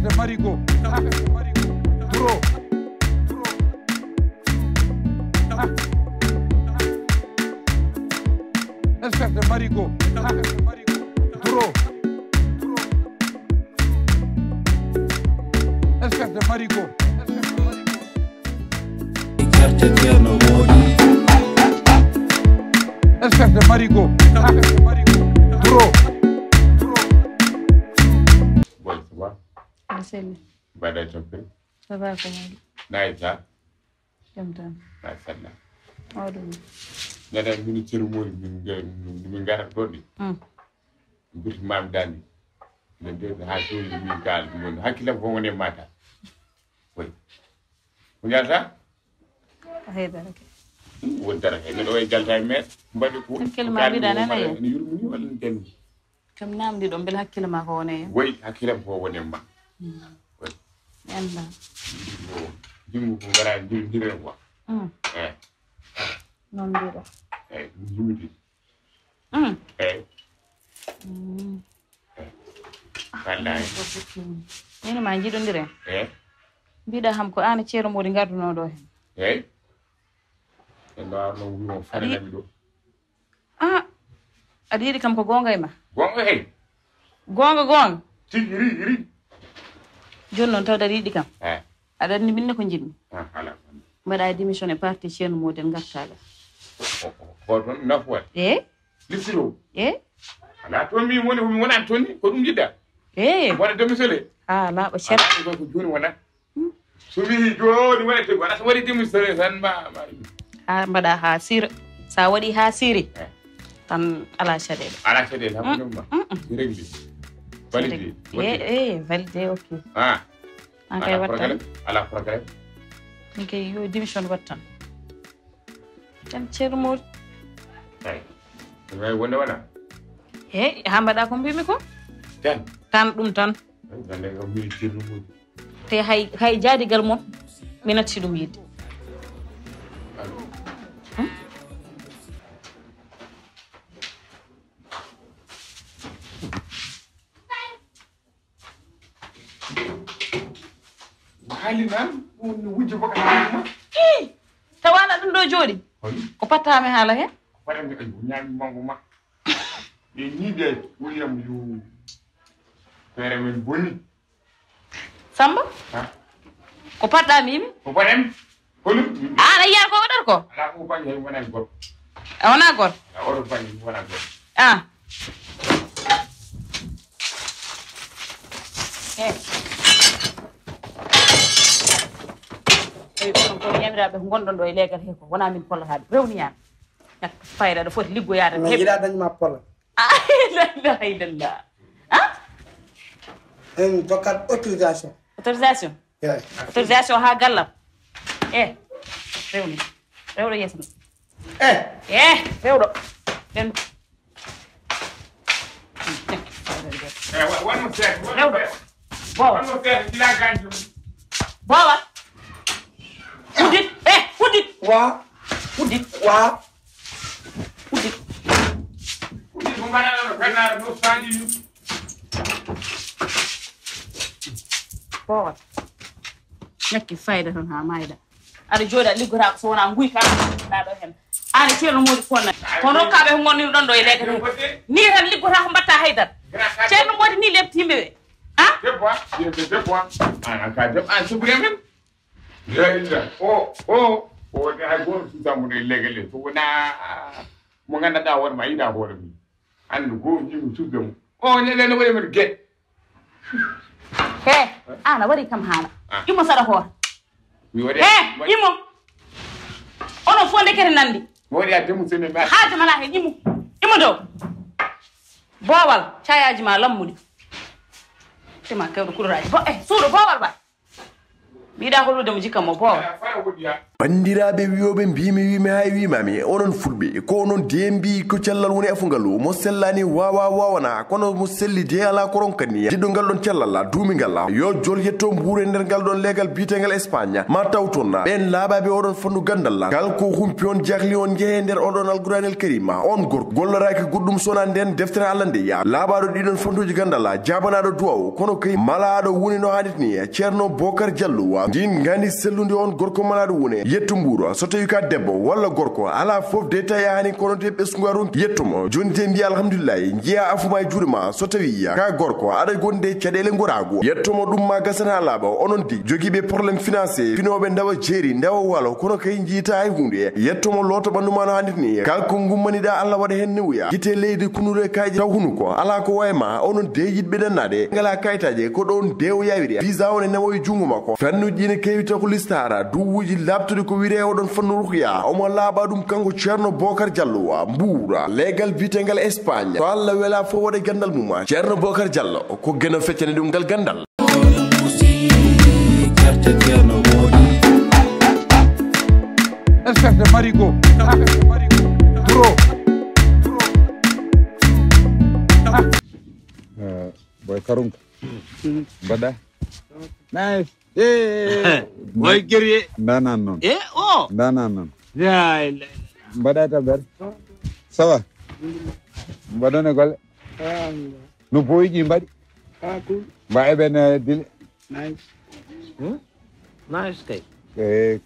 Inspecteur Marigot. Trop. Inspecteur Marigot. Trop. Inspecteur Marigot. Inspecteur Marigot. Trop. Bon, ça va? Série. Badai chope. Ça va comment? Naija. Jamtan. Mashallah. Odum. Ngada mini ceremony mi ngara dodi. Bir mam dani. Le de ha so mi gal mon hakila ko woni mata. Way. Kunyata? Hayda rek. Wondara he do way jalta met mbadi ko. Hakilma bi dana na yo. Ni yurmuni wala den. Kam namdi do bel hakilma ko woni. Way hakila ko woni ma. Way. Yalla. Jimu ko ngara dire ko. Non dira. Jimiti. Wallahi. Ni ma njido ndire. Bida ham ko an ciero modi ngarduno do hen. No no fare na mi do. Adi kam ko gonga ma. Gonga hey. Gonga. Tigiri. Jonnon taw dari di kam. Ada ni binne ko jidmi. Ala. Mbaɗa démissionné parti ceerno moden gartaga hoto nafwa lisiro ala to mi wona tonni ko dum jidda wona démissionné laaɓa ceerno ko joni wona so wi joni wona te wona so wadi démissionné tan ma mbaɗa ha sira sa waɗi ha siri tan ala caɗele ha ɗum ma regli validé validé ok an kay watta ala programme Okay, you division wattan. Tan cermol. Wona. Hambada ko mbimi ko? Tan dum tan. Dande ko mi cermol. Te hay jaadigal mon minati dum yidde. Halinan wujje ko ma tawana dum do jodi ko pattame hala he patam ko nyaami mango ma ni de William yu pere men boni Samba ko patta mimi ko patam holu ana yar ko wadar ko ala ko bañ wona gor wona gor o bañ wona gor ko yamiraɓe ko gondon ɗo e legal he ko wona min pollataɓe rewniyama nak fayda ɗo foti liggoyade mais jiɗa dañma polla la ilaha illallah en dokkat autorisation autorisation ha gallam rewɗo yesno rewɗo den one more set rewɗo bowa Udit wa mbana no kana no sanji bowa nakki fayda tan ha mayda ada joda liggota so wona nguy ka da do hen ana ceerno modi fonna kono kabe ngoni don do e leke ni tan liggota ko batta haydar ceerno modi ni leptimbe we debbo ana ka deb an subure men Leila o da gor su zamu ne legale to na mo ngana da wor ma ida hore mi an go ji mu su dem ne le wore mi get ana wari kam hala imo sada hor mi wori imo ono fonde kere nandi wori ade mu sene ma haade mala he imo do bowal chayaji ma lammudi tema kewdo kuraaji suudo bowal ba Bida ko ludum jikka mo bo. bandiraɓe wiyoɓe mbimi hay wimami onon fulɓe ko onon dembi ko cellal woni afungalu mo sellani wawana kono mo selli de ala koron kani diɗo ngal ɗon cellal duumi ngal yo jol yetto mbuure nder ngal ɗon legal bitegal Espagne ma taw toon ɓen laaɓaɓe oɗon fannu gandal kal ko humpi on jahli on jeehe nder oɗon alquranel karima on gorko golloraki goɗɗum sona nden deftere Allah nde ya laaɓaɗo ɗiɗon fannuji gandal jabanaɗo duwaw kono kay malaɗo woni no hannit ni ceerno Bocar Diallo ndin gandi sellude on gorko malaɗo woni yetto mburo so tawi ka debbo walla gorko ala fof de taya hani kono te ɓesgugaru yettumo joni te mbiya alhamdulillahi jiya afuma e juuɗe ma so tawi ka gorko aɗa gonde caɗele gorago yettomo ɗum ma gasana laaɓa onon di joguiɓe probléme financier finoɓe ndawa jeeri ndawa walo kono kay jiita hay hunde yettomo loto ɓanduma no hannit ni kalko gummaniɗa Allah waɗa hen newuya guite leydi kunure kaji taw hunuko ala ko wayma onon de yiɗɓe ɗannade ngala kayitaje ko ɗon dewo yawiri visa on e nawoye jungo makko fannuji ne kewita ko listara duwuji labtude ko wire oɗon fannu ruhya omo laaɓa ɗum kanko ceerno Bocar Diallo mbuura legal bitegal Espagne to Allah wela fo waɗe gandal mum ceerno Bocar Diallo ko geno feccane ɗum ngal gandal espèce de marigot trop boy karunka bada nice boy guerrier ndanan non ndanan non bada ta ber ça va badone gol no boyji mbadi Cool. ba eben dil Nice. Nice kay.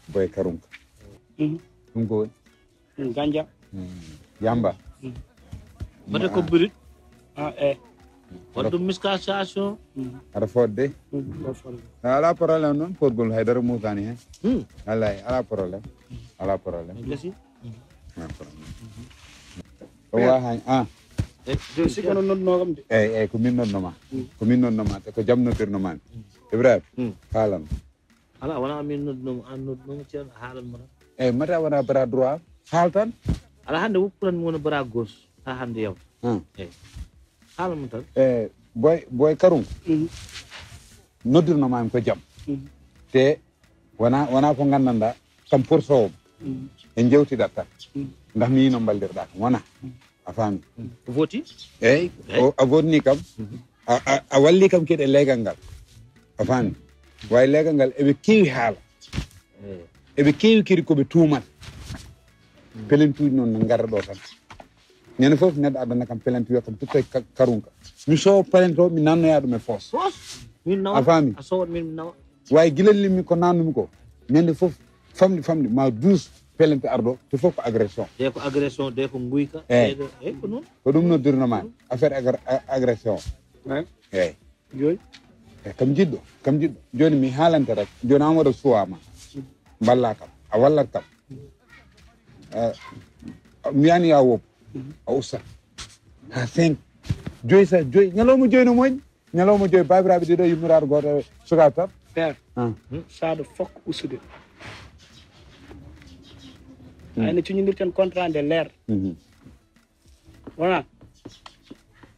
boy karunka ɗum ko woni Ganja. yamba Bada ko burit. Waddu muscation. Ada fodde. Ala problème non podgol haydara musani hen. Wallahi ala problème. Ala problème. Gasi. Ala problème. Wa han Je sais qu'on non no gamde. Ko min nonnoma. Ko min nonnoma te ko jamnotirno man. Ibrahim. Halan. Ala wana min nonnoma an nonnoma ci halan mo. Mata wana bras droit. Haltan. Ala hande wuppuran mo bras gauche. Ha hande yow. Halan mo tan. Boy karum. Noddirno ma ko jam. Te wana ko gandanda kam pourso en jewti datta. Ndax mi no baldirda wana. A fami. Voti? A votni kam. A walli kam kede legal ngal. A fami. Way legal ngal ebe kewi haala. Ebe kewi kiri ko be tuumal. Pelentuuji non ngarda do tan. Ñene fof neddo adana kam pelentuuji kam tutto karunka. Mi so pelento mi nanno yaadu me fos. Min nawa. A fami. A so min nawa. Way gilal mi ko nannumi ko. Ñende fof famdi ma 12 pelente ardo to fof ko agression. De ko agression de ko nguyka ko non. Ko dum no dirno man affaire agression. Joy. Kam jiddo joni mi halante rek joni am wada suwama balla kam a wallat kam mi yani ya wop a usta ha 5 joy sa joy nyalomo joy no moñ nyalomo joy babirabe dido yumurar goto suka tar Père. Ça de fok usude. Ayna ci ñu tan contrat de l'air. Voilà.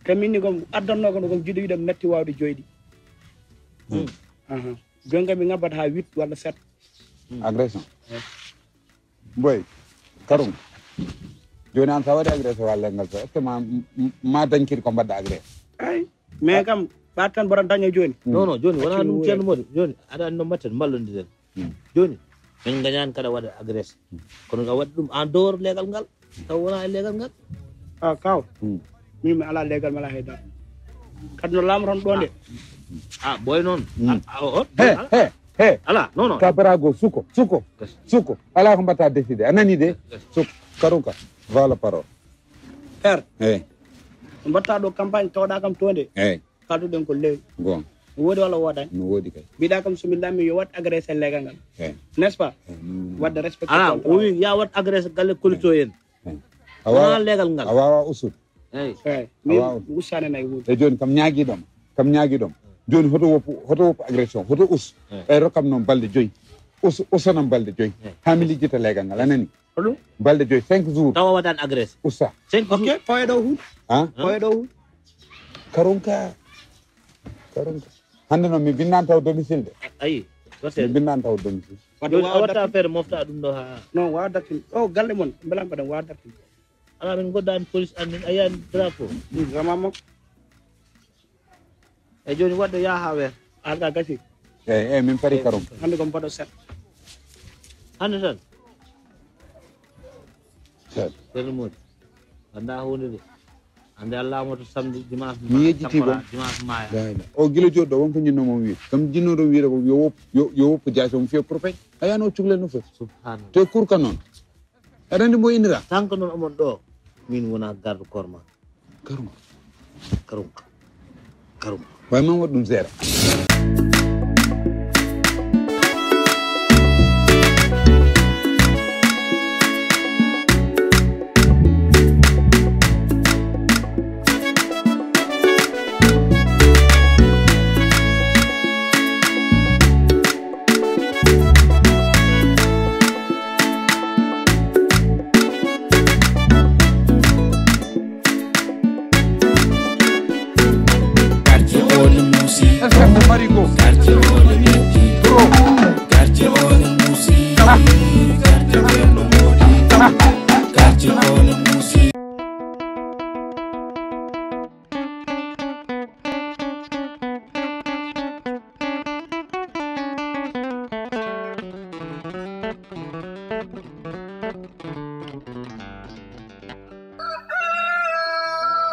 Kamini ko addanno ko jiddo yi dem metti wawde joydi. Jonga mi ngabat ha 8 wala 7. Agression. Boy karum joni an tawade agression wala ngal so est ma dañkir ko badda agression ay mais kam batan boran daña joni non joni wala dum cenno modi joni ada no matten mallondiden joni min gañan kada wada agression kono ga wad dum en dehors legal ngal taw wala legal ngal kaw mi ala legal mala hayda kadno lamron do de boy non he ala non kabarago suko ala ko mbata décider anani de suko karunka voilà parole Père mbatta do campagne tawda kam tonde kadu den ko lew gon wodi wala woday no wodi kay bida kam sumi lammi yo wat agresser legal ngal n'est-ce pas wadde respecter ala oui ya wat agresser galle kulto yen awa legal ngal awa usul mi usane nay wudi e joni kam nyaagi dom joni hoto wop agression hoto us rokam non balde joy usanam balde joy hamili jita legal ngal anani balde joy 5 jours tawa wadan agresse usa 5 jours ok poedo hu karunka hande no mi binnan taw domicile de ayi bindan taw dum joni a watta affaire mofta ɗum ɗo ha non wa dartin o galle mon belan ko wa dartin ala min goddani police amin a yiyani drapeau vraiment e joni wadde ya ha weer alga gasi min pari karom hande ko mbaɗo set hande tan set ceerno Mody anda hunde de ande Allah moto samedi dimanche mi yejjiti bo dimanche maya o gilo joddo wonko jinno mo wi kam jinnodo wiide ko yo wop jaso mo fi profet ayano cuglel no fe subhanallah te kurka non arande mo indira tanko non amon ɗo min wona garde corps ma karum way man waɗum zéro Marico.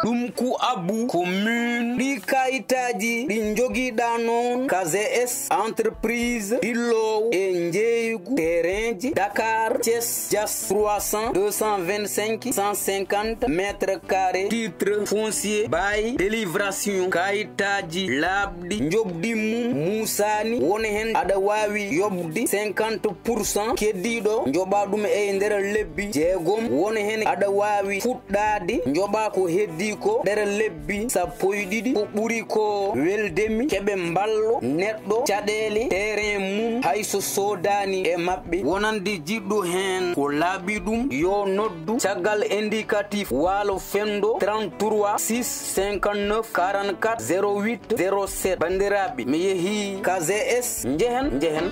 ɗum ku abu commune ɗi kayitaji ɗi jogiɗa noon KZS entreprise ɗillowo e jeeygu terrain ji Dakar Thiès Dias 300 225 150 mètres carrés titre foncier bail délivration kayitaji labɗi jobdi mum musani woni hen aɗa wawi yobdi 50% keddiɗo joɓa ɗum e nder lebbi jeegom woni hen aɗa wawi fuɗɗade joɓa ko heddi ko nder lebbi sappo e ɗiɗi ko ɓuri ko weldemi keɓe mballo neɗɗo caɗele terrain mum hayso sodani e maɓɓe wonande jiɗɗo hen ko laaɓi ɗum yo noddu caggal indicatif waalo fendo 33 6 59 44 08 07 bandiraɓe mi yeehi KZS njehen